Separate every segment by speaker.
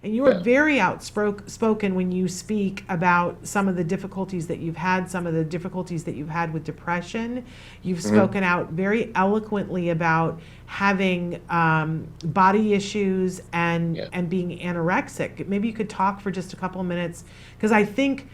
Speaker 1: And you are
Speaker 2: Yeah.
Speaker 1: very outspoken when you speak about some of the difficulties that you've had, some of the difficulties that you've had with depression. You've
Speaker 2: Hmm.
Speaker 1: spoken out very eloquently about having body issues
Speaker 2: Yeah.
Speaker 1: and being anorexic. Maybe you could talk for just a couple of minutes, because I think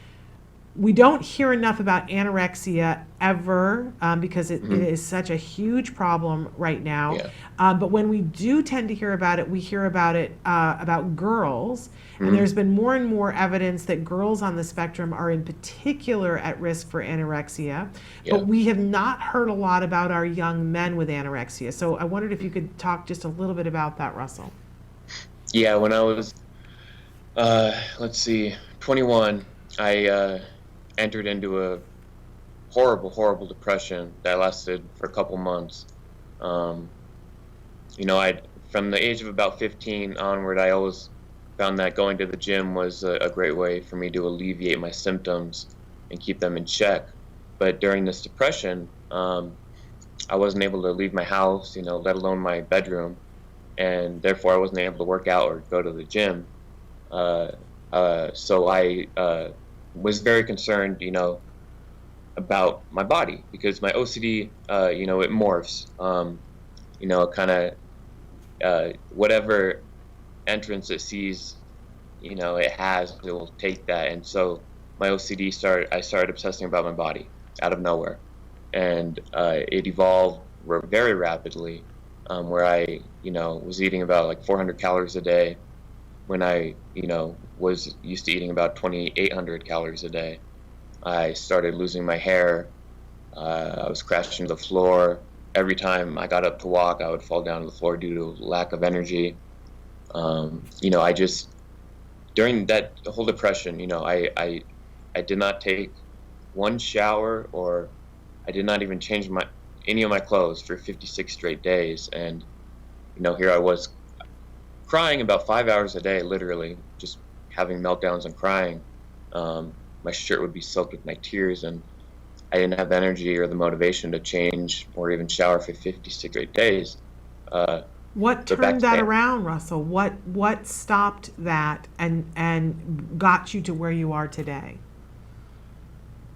Speaker 1: we don't hear enough about anorexia ever, because it
Speaker 2: Hmm.
Speaker 1: is such a huge problem right now.
Speaker 2: Yeah.
Speaker 1: But when we do tend to hear about it, we hear about it about girls. And
Speaker 2: Hmm.
Speaker 1: there's been more and more evidence that girls on the spectrum are in particular at risk for anorexia. But
Speaker 2: Yeah.
Speaker 1: we have not heard a lot about our young men with anorexia. So I wondered if you could talk just a little bit about that, Russell.
Speaker 2: Yeah. When I was, let's see, 21, I entered into a horrible, horrible depression that lasted for a couple months. Um, I from the age of about 15 onward, I always found that going to the gym was a great way for me to alleviate my symptoms and keep them in check. But during this depression, I wasn't able to leave my house, let alone my bedroom, and therefore I wasn't able to work out or go to the gym. Uh, so I was very concerned, about my body because my OCD, it morphs. It kind of whatever entrance it sees, it has, it will take that. And so my OCD I started obsessing about my body out of nowhere. And it evolved very rapidly, where I, was eating about like 400 calories a day when I, was used to eating about 2,800 calories a day. I started losing my hair. I was crashing to the floor. Every time I got up to walk, I would fall down to the floor due to lack of energy. I just during that whole depression, I did not take one shower, or I did not even change my any of my clothes for 56 straight days. And here I was crying about 5 hours a day, literally just having meltdowns and crying. My shirt would be soaked with my tears, and I didn't have the energy or the motivation to change or even shower for 56 straight days. Uh,
Speaker 1: What
Speaker 2: but back
Speaker 1: turned
Speaker 2: to
Speaker 1: that
Speaker 2: the
Speaker 1: around, Russell? What stopped that and got you to where you are today?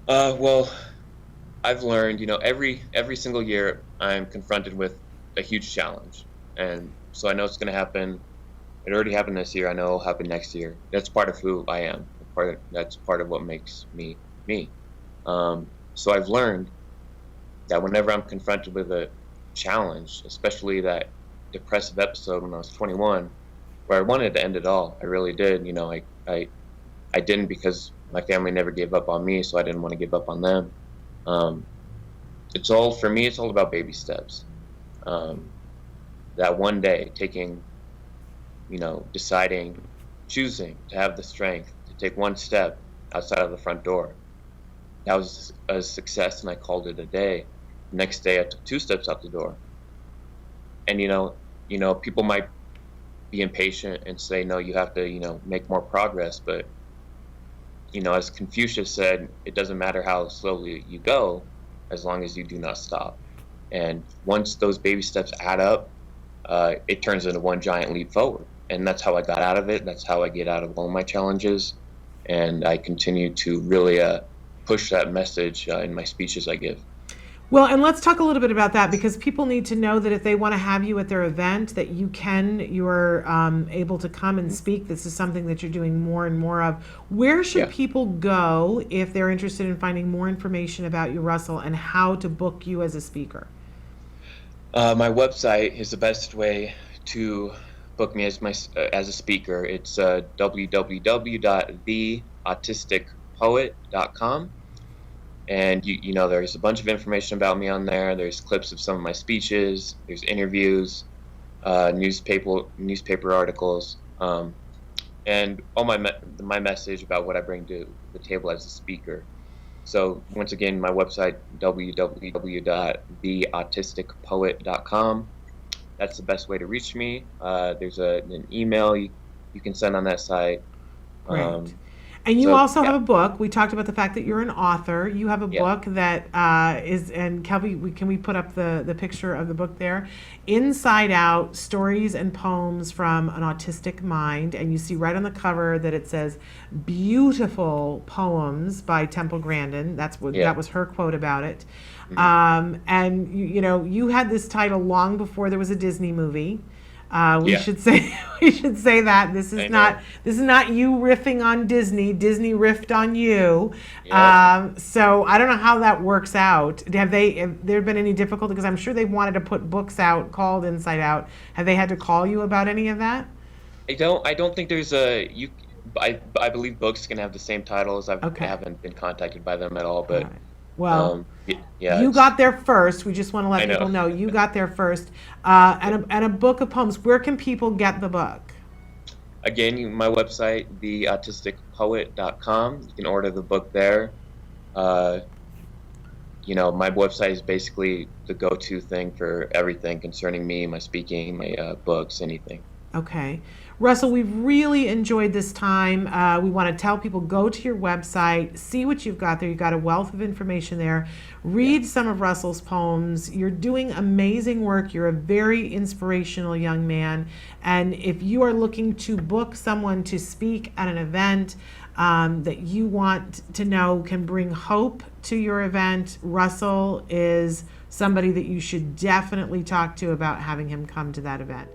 Speaker 2: well, I've learned, every single year I'm confronted with a huge challenge. And so I know it's going to happen. It already happened this year. I know it'll happen next year. That's part of who I am. That's part of what makes me me. So I've learned that whenever I'm confronted with a challenge, especially that depressive episode when I was 21, where I wanted to end it all, I really did. I didn't because my family never gave up on me, so I didn't want to give up on them. Um, it's all for me. It's all about baby steps. Um, that one day, deciding, choosing to have the strength to take one step outside of the front door. That was a success, and I called it a day. Next day, I took two steps out the door. And people might be impatient and say, no, you have to, make more progress. But as Confucius said, it doesn't matter how slowly you go, as long as you do not stop. And once those baby steps add up, it turns into one giant leap forward. And that's how I got out of it. That's how I get out of all my challenges. And I continue to really push that message in my speeches I give.
Speaker 1: Well, and let's talk a little bit about that, because people need to know that if they want to have you at their event, that you're able to come and speak. This is something that you're doing more and more of. Where should
Speaker 2: Yeah.
Speaker 1: people go if they're interested in finding more information about you, Russell, and how to book you as a speaker?
Speaker 2: My website is the best way to book me as a speaker. It's www.theautisticpoet.com. And there's a bunch of information about me on there. There's clips of some of my speeches. There's interviews, newspaper articles, and all my message about what I bring to the table as a speaker. So once again, my website www.theautisticpoet.com. That's the best way to reach me. There's an email you can send on that site.
Speaker 1: Great.
Speaker 2: Um,
Speaker 1: And you
Speaker 2: So
Speaker 1: also
Speaker 2: yeah,
Speaker 1: have a book. We talked about the fact that you're an author. You have a
Speaker 2: yeah,
Speaker 1: book that is, and Kelby, can we put up the picture of the book there? Inside Out, Stories and Poems from an Autistic Mind. And you see right on the cover that it says, Beautiful Poems by Temple Grandin.
Speaker 2: yeah.
Speaker 1: That was her quote about it.
Speaker 2: Hmm.
Speaker 1: And you had this title long before there was a Disney movie. We
Speaker 2: Yeah,
Speaker 1: should say we should say that
Speaker 2: I know.
Speaker 1: this is not you riffing on Disney. Disney riffed on you.
Speaker 2: Yep.
Speaker 1: So I don't know how that works out. Have there been any difficulty? Because I'm sure they wanted to put books out called Inside Out. Have they had to call you about any of that?
Speaker 2: I don't think there's a you. I believe books can have the same titles. I
Speaker 1: Okay.
Speaker 2: haven't been contacted by them at all,
Speaker 1: All
Speaker 2: but
Speaker 1: right. Well,
Speaker 2: yeah,
Speaker 1: you
Speaker 2: it's
Speaker 1: got there first. We just want to
Speaker 2: I
Speaker 1: let
Speaker 2: know.
Speaker 1: people know you got there first. And a book of poems. Where can people get the book?
Speaker 2: Again, my website, theautisticpoet.com. You can order the book there. Uh, my website is basically the go-to thing for everything concerning me, my speaking, my books, anything.
Speaker 1: Okay. Russell, we've really enjoyed this time. We want to tell people go to your website, see what you've got there. You've got a wealth of information there.
Speaker 2: Yeah.
Speaker 1: Read some of Russell's poems. You're doing amazing work. You're a very inspirational young man. And if you are looking to book someone to speak at an event that you want to know can bring hope to your event, Russell is somebody that you should definitely talk to about having him come to that event.